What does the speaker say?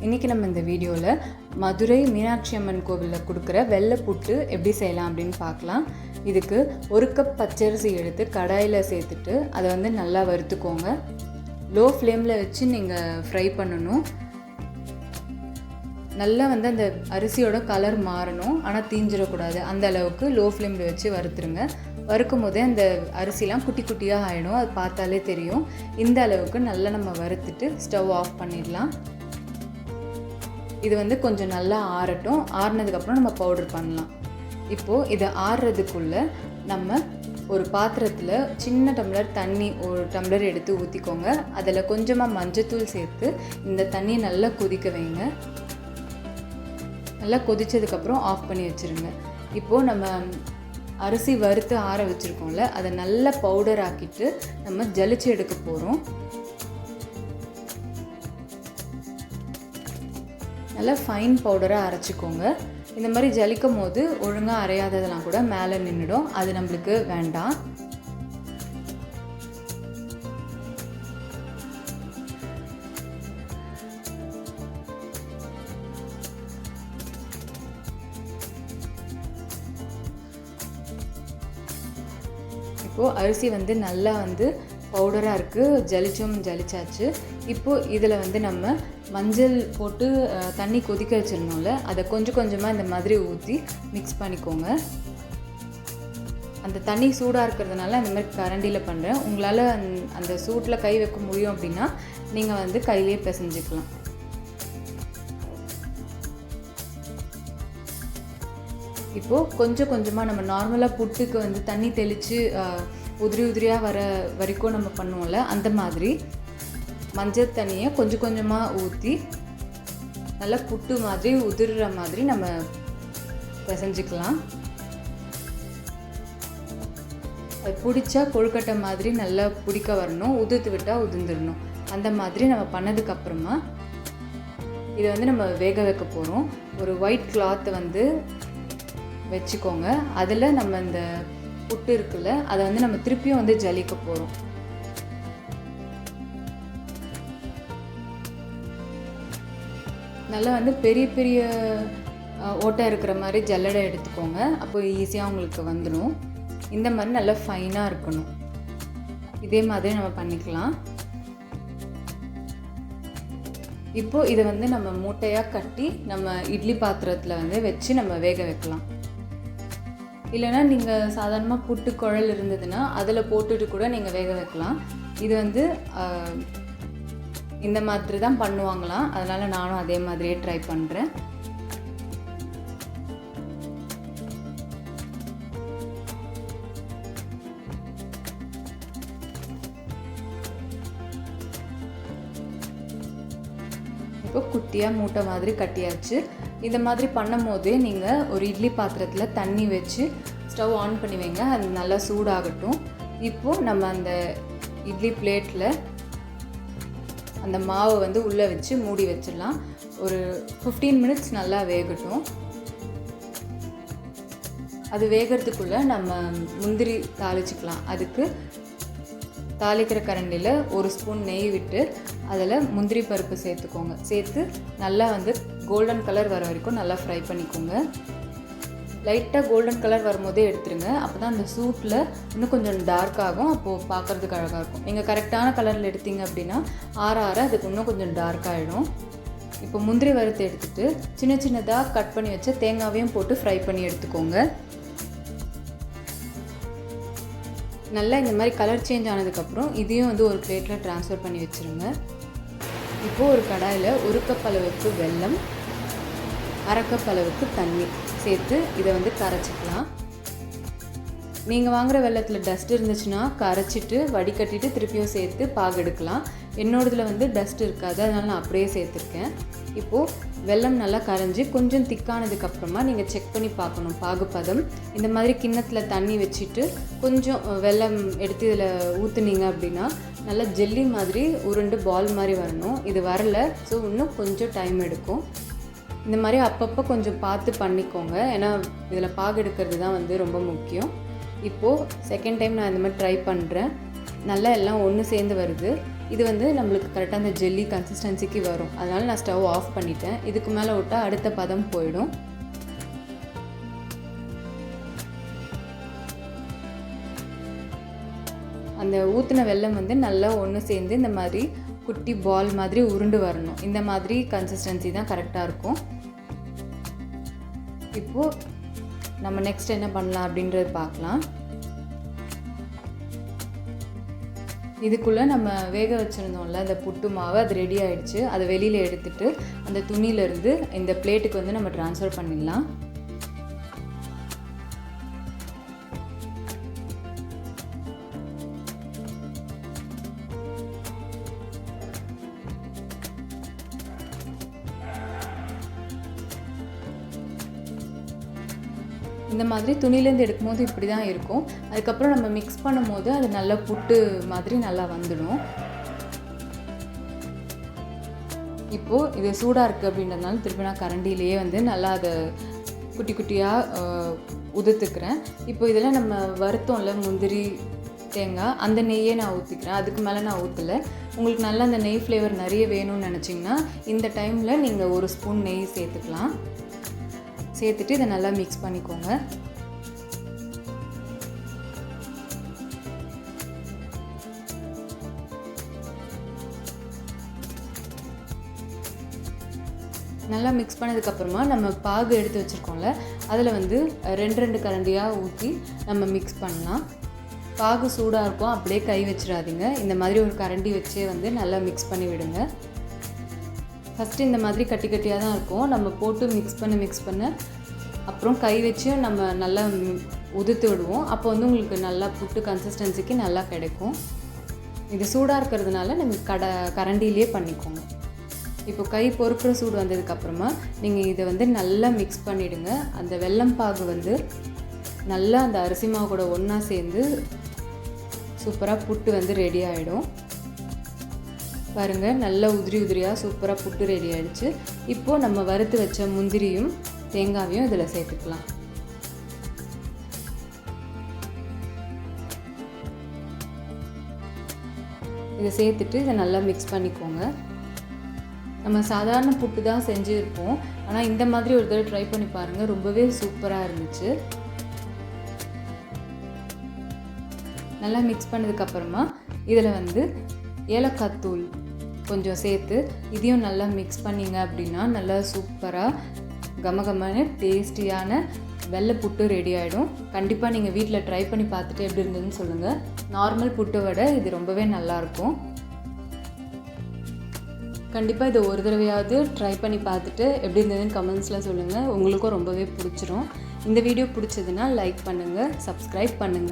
இன்றைக்கி நம்ம இந்த வீடியோவில் மதுரை மீனாட்சி அம்மன் கோவிலில் கொடுக்குற வெள்ளை புட்டு எப்படி செய்யலாம் அப்படின்னு பார்க்கலாம். இதுக்கு 1 கப் பச்சரிசி எடுத்து கடாயில் சேர்த்துட்டு அதை வந்து நல்லா வறுத்துக்கோங்க. லோ ஃப்ளேமில் வச்சு நீங்கள் ஃப்ரை பண்ணணும். நல்லா வந்து அந்த அரிசியோட கலர் மாறணும், ஆனால் தீஞ்சிடக்கூடாது. அந்த அளவுக்கு லோ ஃப்ளேமில் வச்சு வறுத்துருங்க. வறுக்கும் போதே அந்த அரிசிலாம் குட்டி குட்டியாக ஆகிடும், அது பார்த்தாலே தெரியும். இந்த அளவுக்கு நல்லா நம்ம வறுத்துட்டு ஸ்டவ் ஆஃப் பண்ணிடலாம். இது வந்து கொஞ்சம் நல்லா ஆறட்டும். ஆறினதுக்கப்புறம் நம்ம பவுடர் பண்ணலாம். இப்போது இதை ஆறுறதுக்குள்ளே நம்ம ஒரு பாத்திரத்தில் சின்ன டம்ளர் தண்ணி 1 டம்ளர் எடுத்து ஊற்றிக்கோங்க. அதில் கொஞ்சமாக மஞ்சத்தூள் சேர்த்து இந்த தண்ணியை நல்லா கொதிக்க வைங்க. நல்லா கொதித்ததுக்கப்புறம் ஆஃப் பண்ணி வச்சுருங்க. இப்போது நம்ம அரிசி வறுத்து ஆற வச்சுருக்கோம்ல, அதை நல்லா பவுடர் ஆக்கிட்டு நம்ம ஜலிச்சு எடுக்க போகிறோம். நல்லா ஃபைன் பவுடராக அரைச்சிக்கோங்க. இந்த மாதிரி ஜலிக்கும் போது ஒழுங்காக அரையாததெல்லாம் கூட மேலே நின்றுடும், அது நம்மளுக்கு வேண்டாம். இப்போது அரிசி வந்து நல்லா வந்து பவுடராக இருக்குது, ஜலிச்சாச்சு. இப்போது இதில் வந்து நம்ம மஞ்சள் போட்டு தண்ணி கொதிக்க வச்சிடணும்ல, அதை கொஞ்சம் கொஞ்சமாக இந்த மாதிரி ஊற்றி மிக்ஸ் பண்ணிக்கோங்க. அந்த தண்ணி சூடாக இருக்கிறதுனால இந்த மாதிரி கரண்டியில் பண்ணுறேன். உங்களால் அந்த சூட்டில் கை வைக்க முடியும் அப்படின்னா நீங்கள் வந்து கையிலே பிசைஞ்சிக்கலாம். இப்போது கொஞ்சம் கொஞ்சமாக நம்ம நார்மலாக புட்டுக்கு வந்து தண்ணி தெளித்து உதிரியாக வர வரைக்கும் நம்ம பண்ணுவோம்ல, அந்த மாதிரி மஞ்சள் தண்ணியை கொஞ்சம் கொஞ்சமாக ஊற்றி நல்லா புட்டு மாதிரி உதிர்ற மாதிரி நம்ம பிசைஞ்சிக்கலாம். அது பிடிச்சா கொழுக்கட்டை மாதிரி நல்லா பிடிக்க வரணும், உதிர்த்து விட்டால் உதிர்ந்துடணும். அந்த மாதிரி நம்ம பண்ணதுக்கப்புறமா இதை வந்து நம்ம வேக வைக்க போகிறோம். ஒரு ஒயிட் கிளாத்தை வந்து வச்சுக்கோங்க. அதில் நம்ம இந்த புட்டு இருக்குல்ல, அதை வந்து நம்ம திருப்பியும் வந்து ஜலிக்க போகிறோம். நல்லா வந்து பெரிய பெரிய ஓட்டை இருக்கிற மாதிரி ஜல்லடை எடுத்துக்கோங்க. அப்போ ஈஸியாக உங்களுக்கு வந்துடும். இந்த மாதிரி நல்லா ஃபைனாக இருக்கணும். இதே மாதிரி நம்ம பண்ணிக்கலாம். இப்போது இதை வந்து நம்ம மூட்டையாக கட்டி நம்ம இட்லி பாத்திரத்தில் வந்து வச்சு நம்ம வேக வைக்கலாம். இல்லைனா நீங்கள் சாதாரணமாக புட்டு குழல் இருந்ததுன்னா அதில் போட்டுட்டு கூட நீங்கள் வேக வைக்கலாம். இது வந்து இந்த மாதிரி தான் பண்ணுவாங்களாம், அதனால் நானும் அதே மாதிரியே ட்ரை பண்ணுறேன். இப்போ குட்டியாக மூட்டை மாதிரி கட்டியாச்சு. இந்த மாதிரி பண்ணும் போதே நீங்கள் ஒரு இட்லி பாத்திரத்தில் தண்ணி வச்சு ஸ்டவ் ஆன் பண்ணி வைங்க. அது நல்லா சூடாகட்டும். இப்போது நம்ம அந்த இட்லி பிளேட்டில் அந்த மாவை வந்து உள்ளே வச்சு மூடி வச்சிடலாம். ஒரு 15 மினிட்ஸ் நல்லா வேகட்டும். அது வேகிறதுக்குள்ளே நம்ம முந்திரி தாளிச்சிக்கலாம். அதுக்கு தாளிக்கிற கரண்டியில் 1 ஸ்பூன் நெய் விட்டு அதில் முந்திரி பருப்பு சேர்த்துக்கோங்க. சேர்த்து நல்லா வந்து கோல்டன் கலர் வர வரைக்கும் நல்லா ஃப்ரை பண்ணிக்கோங்க. லைட்டாக கோல்டன் கலர் வரும்போதே எடுத்துருங்க. அப்போ தான் அந்த சூட்டில் இன்னும் கொஞ்சம் டார்க் ஆகும், அப்போது பார்க்குறதுக்கு அழகாக இருக்கும். நீங்கள் கரெக்டான கலரில் எடுத்தீங்க அப்படின்னா ஆற அதுக்கு இன்னும் கொஞ்சம் டார்க் ஆகிடும். இப்போ முந்திரி வறுத்து எடுத்துகிட்டு சின்ன சின்னதாக கட் பண்ணி வச்ச தேங்காவையும் போட்டு ஃப்ரை பண்ணி எடுத்துக்கோங்க. நல்லா இந்த மாதிரி கலர் சேஞ்ச் ஆனதுக்கப்புறம் இதையும் வந்து ஒரு பிளேட்டில் ட்ரான்ஸ்ஃபர் பண்ணி வச்சுருங்க. இப்போது ஒரு கடாயில் 1 கப் அளவுக்கு வெல்லம், 1/2 கப் அளவுக்கு தண்ணி சேர்த்து இதை வந்து கரைச்சிக்கலாம். நீங்கள் வாங்குகிற வெல்லத்தில் டஸ்ட் இருந்துச்சுன்னா கரைச்சிட்டு வடிகட்டிட்டு திருப்பியும் சேர்த்து பாகு எடுக்கலாம். என்னோடதில் வந்து டஸ்ட் இருக்காது, அதனால் நான் அப்படியே சேர்த்துருக்கேன். இப்போது வெல்லம் நல்லா கரைஞ்சி கொஞ்சம் திக்கானதுக்கப்புறமா நீங்கள் செக் பண்ணி பார்க்கணும் பாகுப்பதம். இந்த மாதிரி கிண்ணத்தில் தண்ணி வச்சுட்டு கொஞ்சம் வெல்லம் எடுத்து இதில் ஊற்றுனீங்க அப்படின்னா நல்லா ஜெல்லி மாதிரி உருண்டு பால் மாதிரி வரணும். இது வரலை, ஸோ இன்னும் கொஞ்சம் டைம் எடுக்கும். இந்த மாதிரி அப்பப்போ கொஞ்சம் பார்த்து பண்ணிக்கோங்க, ஏன்னா இதில் பாகு எடுக்கிறது தான் வந்து ரொம்ப முக்கியம். இப்போது செகண்ட் டைம் நான் இந்த மாதிரி ட்ரை பண்ணுறேன். நல்லா எல்லாம் ஒன்று சேர்ந்து வருது. இது வந்து நம்மளுக்கு கரெக்டாக அந்த ஜெல்லி கன்சிஸ்டன்சிக்கு வரும். அதனால் நான் ஸ்டவ் ஆஃப் பண்ணிட்டேன். இதுக்கு மேலே விட்டால் அடுத்த பதம் போயிடும். அந்த ஊற்றின வெல்லம் வந்து நல்லா ஒன்று சேர்ந்து இந்த மாதிரி குட்டி பால் மாதிரி உருண்டு வரணும். இந்த மாதிரி கன்சிஸ்டன்சி தான் கரெக்டாக இருக்கும். இப்போது நம்ம நெக்ஸ்ட் என்ன பண்ணலாம் அப்படின்றது பார்க்கலாம். இதுக்குள்ளே நம்ம வேக வச்சுருந்தோம்ல அந்த புட்டு மாவு, அது ரெடி ஆகிடுச்சு. அதை வெளியில் எடுத்துகிட்டு அந்த துணியிலேருந்து இந்த பிளேட்டுக்கு வந்து நம்ம ட்ரான்ஸ்ஃபர் பண்ணிடலாம். இந்த மாதிரி துணியிலேருந்து எடுக்கும்போது இப்படி தான் இருக்கும். அதுக்கப்புறம் நம்ம மிக்ஸ் பண்ணும்போது அது நல்லா புட்டு மாதிரி நல்லா வந்துடும். இப்போது இது சூடாக இருக்குது அப்படின்றதுனால திருப்பி நான் கரண்டிலேயே வந்து நல்லா அதை குட்டி குட்டியாக உதுத்துக்கிறேன். இப்போ இதில் நம்ம வறுத்தோம்ல முந்திரி தேங்காய், அந்த நெய்யே நான் ஊற்றிக்கிறேன். அதுக்கு மேலே நான் ஊற்றலை. உங்களுக்கு நல்லா அந்த நெய் ஃப்ளேவர் நிறைய வேணும்னு நினச்சிங்கன்னா இந்த டைமில் நீங்கள் 1 ஸ்பூன் நெய் சேர்த்துக்கலாம். சேர்த்துட்டு இதை நல்லா மிக்ஸ் பண்ணிக்கோங்க. நல்லா மிக்ஸ் பண்ணதுக்கப்புறமா நம்ம பாகு எடுத்து வச்சுருக்கோம்ல, அதில் வந்து 2 கரண்டியாக ஊற்றி நம்ம மிக்ஸ் பண்ணலாம். பாகு சூடாக இருக்கும், அப்படியே கை வச்சிடாதீங்க. இந்த மாதிரி ஒரு கரண்டி வச்சே வந்து நல்லா மிக்ஸ் பண்ணி விடுங்க. ஃபஸ்ட்டு இந்த மாதிரி கட்டி கட்டியாக தான் இருக்கும். நம்ம போட்டு மிக்ஸ் பண்ண அப்புறம் கை வச்சு நம்ம நல்லா உதுத்து விடுவோம். அப்போ வந்து உங்களுக்கு நல்லா புட்டு கன்சிஸ்டன்சிக்கு நல்லா கிடைக்கும். இது சூடாக இருக்கிறதுனால நம்ம கரண்டிலேயே பண்ணிக்கோங்க. இப்போ கை பொறுக்கிற சூடு வந்ததுக்கப்புறமா நீங்கள் இதை வந்து நல்லா மிக்ஸ் பண்ணிவிடுங்க. அந்த வெல்லம் பாகு வந்து நல்லா அந்த அரிசி மாவு கூட ஒன்றா சேர்ந்து சூப்பராக புட்டு வந்து ரெடி ஆகிடும். பாருங்கள், நல்லா உதிரியாக சூப்பராக புட்டு ரெடி ஆகிடுச்சு. இப்போது நம்ம வறுத்து வச்ச முந்திரியும் தேங்காயும் இதில் சேர்த்துக்கலாம். இதை சேர்த்துட்டு இதை நல்லா மிக்ஸ் பண்ணிக்கோங்க. நம்ம சாதாரண புட்டு தான் செஞ்சுருப்போம், ஆனால் இந்த மாதிரி ஒரு தடவை ட்ரை பண்ணி பாருங்கள், ரொம்பவே சூப்பராக இருந்துச்சு. நல்லா மிக்ஸ் பண்ணதுக்கப்புறமா இதில் வந்து ஏலக்காய் தூள் கொஞ்சம் சேர்த்து இதையும் நல்லா மிக்ஸ் பண்ணிங்க அப்படின்னா நல்லா சூப்பராக கமகமான டேஸ்டியான வெள்ளை புட்டு ரெடி ஆகிடும். கண்டிப்பாக நீங்கள் வீட்டில் ட்ரை பண்ணி பார்த்துட்டு எப்படி இருந்ததுன்னு சொல்லுங்கள். நார்மல் புட்டை விட இது ரொம்பவே நல்லாயிருக்கும். கண்டிப்பாக இதை ஒரு தடவையாவது ட்ரை பண்ணி பார்த்துட்டு எப்படி இருந்ததுன்னு கமெண்ட்ஸில் சொல்லுங்கள். உங்களுக்கும் ரொம்பவே பிடிச்சிரும். இந்த வீடியோ பிடிச்சதுன்னா லைக் பண்ணுங்கள், சப்ஸ்கிரைப் பண்ணுங்கள்.